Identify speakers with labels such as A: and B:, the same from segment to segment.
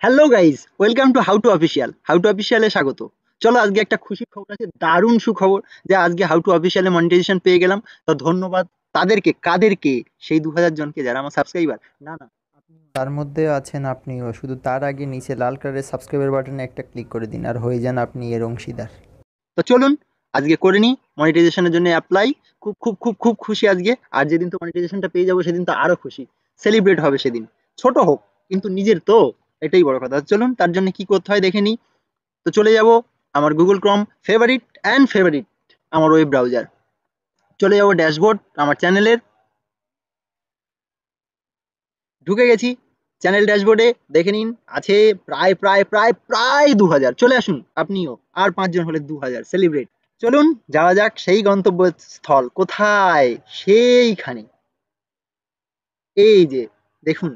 A: Hello guys, welcome to how to অফিসিয়ালে স্বাগত। চলো আজকে একটা খুশির খবর আছে, দারুণ সুখবর যে আজকে হাউ টু অফিসিয়ালে মনিটাইজেশন পেয়ে গেলাম। তো ধন্যবাদ তাদেরকে, কাদেরকে? সেই 2000 জনকে যারা আমার সাবস্ক্রাইবার। না না,
B: তার মধ্যে আছেন আপনিও। শুধু তার আগে নিচে লাল কালারের সাবস্ক্রাইবার বাটনে একটা ক্লিক করে দিন আর হয়ে যান আপনি এর অংশীদার।
A: তো চলুন আজকে করে নিই মনিটাইজেশনের জন্য অ্যাপ্লাই। খুব খুব খুব খুব খুশি আজকে। আর যেদিন তো মনিটাইজেশনটা পেয়ে যাবো সেদিন তো আরো খুশি। সেলিব্রেট হবে সেদিন, ছোট হোক কিন্তু নিজের তো, এটাই বড় কথা। চলুন তার জন্য কি করতে হয় দেখে নিই। তো চলে যাব আমার গুগল ক্রোম, ফেভারিট আমার ওয়েব ব্রাউজার। চলে যাব ড্যাশবোর্ড আমার চ্যানেলের, ঢুকে গেছি চ্যানেল ড্যাশবোর্ডে। দেখে নিন আছে প্রায় প্রায় প্রায় প্রায় 2000। চলে আসুন আপনিও, আর 5 জন হলে 2000 সেলিব্রেট। চলুন যাওয়া যাক সেই গন্তব্যস্থল কোথায়, সেইখানে। এই যে দেখুন,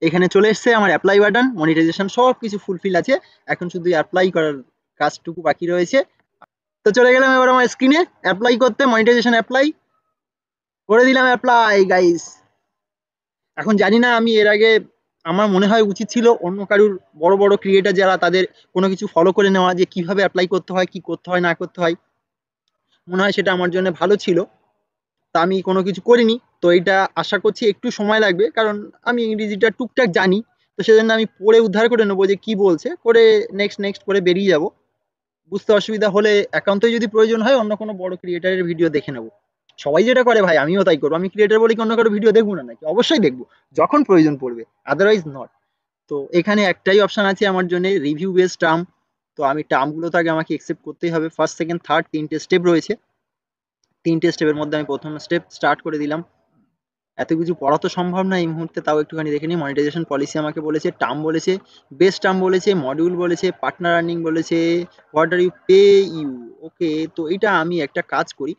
A: এখানে চলে এসছে আমার অ্যাপ্লাই বাটন, মনিটাইজেশন সব কিছু ফুলফিল আছে। এখন শুধু অ্যাপ্লাই করার কাজটুকু বাকি রয়েছে। তো চলে গেলাম এবার আমার স্ক্রিনে অ্যাপ্লাই করতে, মনিটাইজেশন অ্যাপ্লাই করে দিলাম। Apply guys. এখন জানি না, আমি এর আগে আমার মনে হয় উচিত ছিল অন্য কারুর, বড় বড় ক্রিয়েটার যারা, তাদের কোনো কিছু ফলো করে নেওয়া, যে কিভাবে অ্যাপ্লাই করতে হয়, কি করতে হয় না করতে হয়। মনে হয় সেটা আমার জন্য ভালো ছিল। তা আমি কোনো কিছু করিনি। তো এটা আশা করছি একটু সময় লাগবে, কারণ আমি ইংরেজিটা টুকটাক জানি। তো সেজন্য আমি পড়ে উদ্ধার করে নেবো যে কি বলছে, করে নেক্সট নেক্সট করে বেরিয়ে যাব। বুঝতে অসুবিধা হলে একান্তই যদি প্রয়োজন হয় অন্য কোনো বড় ক্রিয়েটারের ভিডিও দেখে নেবো। সবাই যেটা করে ভাই আমিও তাই করবো। আমি ক্রিয়েটার বলে কি অন্য কারো ভিডিও দেখবো না নাকি? অবশ্যই দেখবো, যখন প্রয়োজন পড়বে, আদারওয়াইজ নট। তো এখানে একটাই অপশন আছে আমার জন্য, রিভিউ বেস টার্ম। তো আমি টার্মগুলো তো আগে আমাকে একসেপ্ট করতেই হবে। ফার্স্ট সেকেন্ড থার্ড তিনটে স্টেপ রয়েছে। তিনটে স্টেপের মধ্যে আমি প্রথম স্টেপ স্টার্ট করে দিলাম। এত কিছু পড়া তো সম্ভব না এই মুহূর্তে, তাও একটুখানি দেখে নিই। মনিটাইজেশন পলিসি আমাকে বলেছে, টার্ম বলেছে, বেস টার্ম বলেছে, মডিউল বলেছে, পার্টনার আর্নিং বলেছে, what are you pay you. Okay, তো এটা আমি একটা কাজ করি,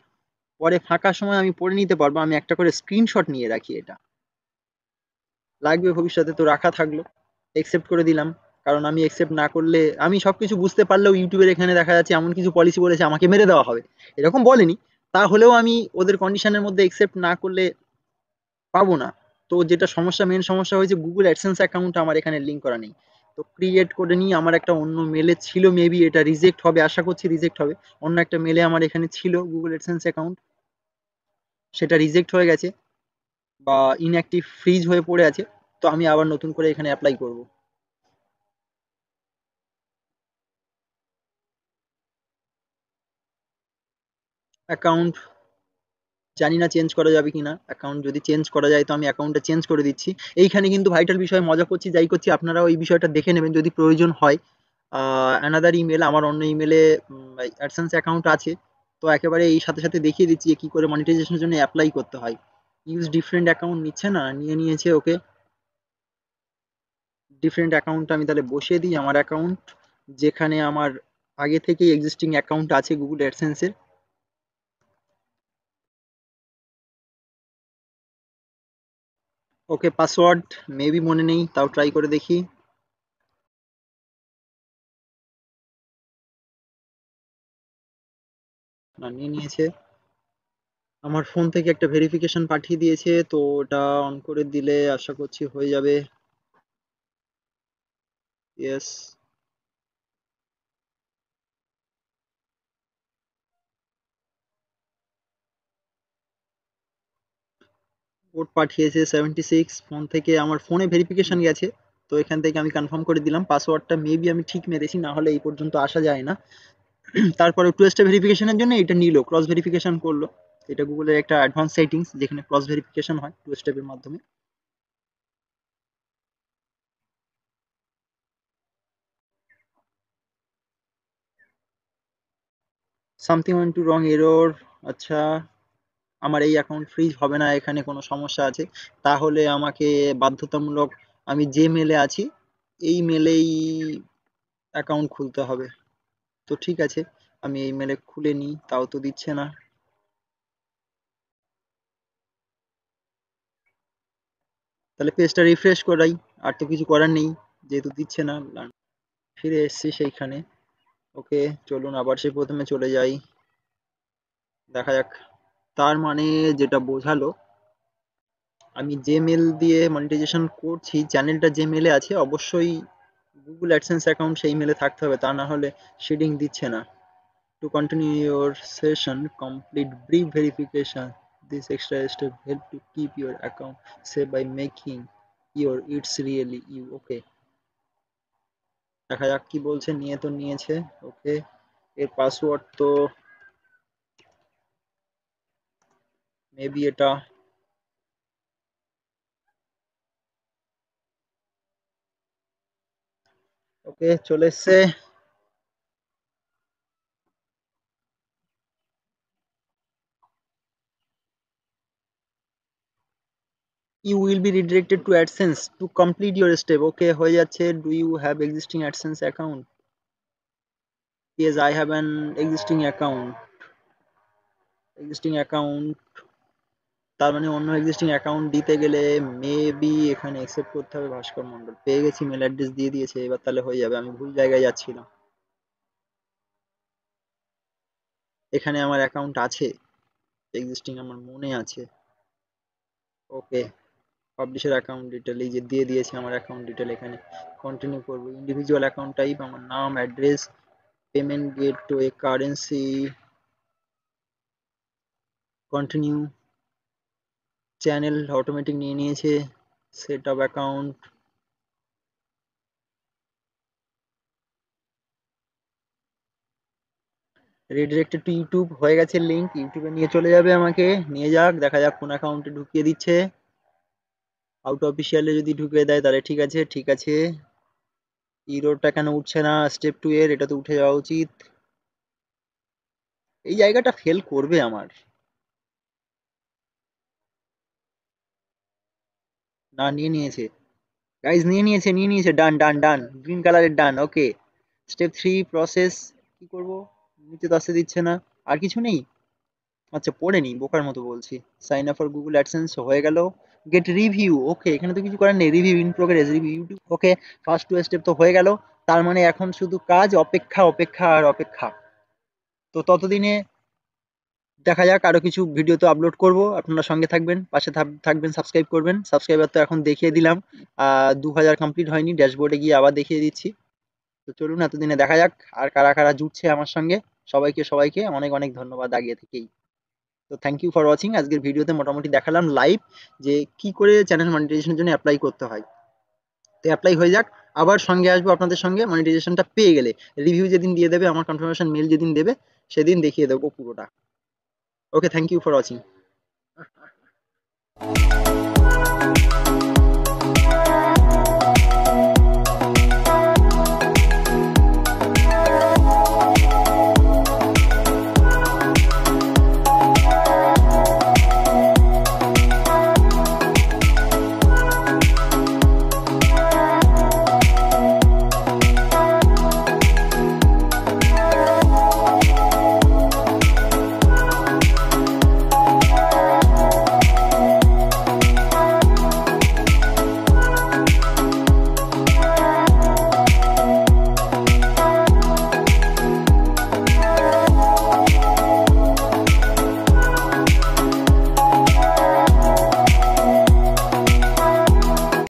A: পরে ফাঁকা সময় আমি পড়ে নিতে পারবো। আমি একটা করে স্ক্রিনশট নিয়ে রাখি, এটা লাগবে ভবিষ্যতে, তো রাখা থাকলো। একসেপ্ট করে দিলাম। কারণ আমি একসেপ্ট না করলে, আমি সবকিছু বুঝতে পারলেও ইউটিউবের এখানে দেখা যাচ্ছে এমন কিছু পলিসি বলেছে আমাকে মেরে দেওয়া হবে, এরকম বলেনি। তাহলেও আমি ওদের কন্ডিশনের মধ্যে একসেপ্ট না করলে পাবো না। তো যেটা সমস্যা, মেন সমস্যা হয়েছে, গুগল অ্যাডসেন্স অ্যাকাউন্ট আমার এখানে লিঙ্ক করা নেই। তো ক্রিয়েট করে নিই। আমার একটা অন্য মেলে ছিল, মেবি এটা রিজেক্ট হবে, আশা করছি রিজেক্ট হবে। অন্য একটা মেলে আমার এখানে ছিল গুগল অ্যাডসেন্স অ্যাকাউন্ট, সেটা রিজেক্ট হয়ে গেছে বা ইনঅ্যাক্টিভ ফ্রিজ হয়ে পড়ে আছে। তো আমি আবার নতুন করে এখানে অ্যাপ্লাই করব। অ্যাকাউন্ট জানি না চেঞ্জ করা যাবে কিনা। অ্যাকাউন্ট যদি চেঞ্জ করা যায় তো আমি অ্যাকাউন্টটা চেঞ্জ করে দিচ্ছি। এইখানে কিন্তু ভাইটাল বিষয়, মজা করছি যাই করছি, আপনারাও এই বিষয়টা দেখে নেবেন যদি প্রয়োজন হয়। অ্যানাদার ইমেল, আমার অন্য ইমেলে অ্যাডসেন্স অ্যাকাউন্ট আছে। তো একেবারে এই সাথে সাথে দেখিয়ে দিচ্ছি যে কি করে মনিটাইজেশনের জন্য অ্যাপ্লাই করতে হয়। ইউজ ডিফারেন্ট অ্যাকাউন্ট নিচ্ছে না, নিয়েছে। ওকে, ডিফারেন্ট অ্যাকাউন্ট আমি তাহলে বসিয়ে দিই। আমার অ্যাকাউন্ট, যেখানে আমার আগে থেকেই এক্সিস্টিং অ্যাকাউন্ট আছে গুগল অ্যাডসেন্সের। ওকে, পাসওয়ার্ড মেবি মনে নেই, তাও ট্রাই করে দেখি। না, নিয়ে নিয়েছে। আমার ফোন থেকে একটা ভেরিফিকেশন পাঠিয়ে দিয়েছে, তো ওটা অন করে দিলে আশা করছি হয়ে যাবে। ইয়েস, কোড পাঠিয়েছে 76। ফোন থেকে, আমার ফোনে ভেরিফিকেশন গেছে। তো এখান থেকে আমি কনফার্ম করে দিলাম পাসওয়ার্ডটা মেবি আমি ঠিক মেরেছি, না হলে এই পর্যন্ত আসা যায় না। তারপরে টু স্টেপ ভেরিফিকেশনের জন্য এটা নিল, ক্রস ভেরিফিকেশন করলো। এটা গুগলের একটা অ্যাডভান্স সেটিংস, যেখানে ক্রস ভেরিফিকেশন হয় টু স্টেপের মাধ্যমে। Something went to wrong error. আচ্ছা, আমার এই অ্যাকাউন্ট ফ্রিজ হবে না, এখানে কোনো সমস্যা আছে। তাহলে আমাকে বাধ্যতামূলক, আমি যে মেলে আছি এই মেলেই অ্যাকাউন্ট খুলতে হবে। তো ঠিক আছে, আমি এই মেলে খুলে নিই, তাও তো দিচ্ছে না। তাহলে পেজটা রিফ্রেশ করাই, আর তো কিছু করার নেই যেহেতু দিচ্ছে না। ফিরে এসেছি সেইখানে। ওকে, চলুন আবার সেই প্রথমে চলে যাই, দেখা যাক। তার মানে যেটা বোঝালো, আমি যে মেল দিয়ে মনিটাইজেশন করছি, চ্যানেলটা যে মেলে আছে, অবশ্যই গুগল অ্যাডসেন্স অ্যাকাউন্ট সেই মেলে থাকতে হবে, তা না হলে শিডিং দিচ্ছে না। To continue your session, complete brief verification. This extra step help to keep your account safe by making your it's really you. Okay. দেখা যাক কি বলছে, নিয়ে তো নিয়েছে। ওকে, এর পাসওয়ার্ড তো মেবি এটা, ওকে চলে এসছে। You will be redirected to AdSense to complete your step. Okay, হয়ে যাচ্ছে। Do you have existing AdSense account? Yes, I have an existing account. Existing account, তার মানে অন্য এক্সিস্টিং অ্যাকাউন্ট দিতে গেলে মেবি এখানে অ্যাকসেপ্ট করতে হবে ভাস্কর মন্ডল। পেয়ে গেছি, মেল অ্যাড্রেস দিয়ে দিয়েছে, এবার তাহলে হয়ে যাবে। আমি ভুল জায়গায় যাচ্ছিলাম, এখানে আমার অ্যাকাউন্ট আছে এক্সিস্টিং, আমার মনে আছে। ওকে, পাবলিশার অ্যাকাউন্ট ডিটেল এই যে দিয়ে দিয়েছে আমার অ্যাকাউন্ট ডিটেল, এখানে কন্টিনিউ করবো। ইন্ডিভিজুয়াল অ্যাকাউন্ট টাইপ, আমার নাম, address, payment gateway, currency, continue. Channel automatic নিয়ে নিয়েছে, set up account, redirected to YouTube হয়ে গেছে, লিঙ্ক ইউটিউবে নিয়ে চলে যাবে আমাকে। নিয়ে যাক, দেখা যাক কোন অ্যাকাউন্টে ঢুকিয়ে দিচ্ছে। আউট অফিসিয়ালে যদি ঢুকিয়ে দেয় তাহলে ঠিক আছে, ঠিক আছে। ইরোরটা কেন উঠছে না স্টেপ 2 এর? এটা তো উঠে যাওয়া উচিত। এই জায়গাটা ফেল করবে আমার। না, নিয়ে নিয়েছে গাইজ, নিয়ে নিয়েছে। ডান ডান ডান, গ্রিন কালারের ডান। ওকে, স্টেপ 3 প্রসেস। কি করব? নিচে তো আসতে দিচ্ছে না। আর কিছু নেই? আচ্ছা, পড়ে নি, বোকার মতো বলছি। Sign up for Google AdSense হয়ে গেল। Gate review. ওকে, এখানে তো কিছু করার নেই, review in progress, review YouTube. Okay, first 2 step তো হয়ে গেল। তার মানে এখন শুধু কাজ, অপেক্ষা অপেক্ষা আর অপেক্ষা। তো ততদিনে দেখা যাক, আরো কিছু ভিডিও তো আপলোড করব। আপনারা সঙ্গে থাকবেন, পাশে থাকবেন, সাবস্ক্রাইব করবেন। সাবস্ক্রাইবার তো এখন দেখিয়ে দিলাম, 2000 কমপ্লিট হয়নি, ড্যাশবোর্ডে গিয়ে আবার দেখিয়ে দিচ্ছি। তো চলুন, এতদিনে দেখা যাক আর কারা কারা জুটছে আমার সঙ্গে। সবাইকে সবাইকে অনেক অনেক ধন্যবাদ আগে থেকেই। তো থ্যাংক ইউ ফর ওয়াচিং। আজকের ভিডিওতে মোটামুটি দেখালাম লাইভ যে কি করে চ্যানেল মনিটাইজেশনের জন্য অ্যাপ্লাই করতে হয়। তো অ্যাপ্লাই হয়ে যাক, আবার সঙ্গে আসবো আপনাদের সঙ্গে মনিটাইজেশনটা পেয়ে গেলে। রিভিউ যেদিন দিয়ে দেবে, আমার কনফার্মেশন মেল যেদিন দেবে, সেদিন দেখিয়ে দেবো পুরোটা। ওকে, থ্যাংক ইউ ফর ওয়াচিং।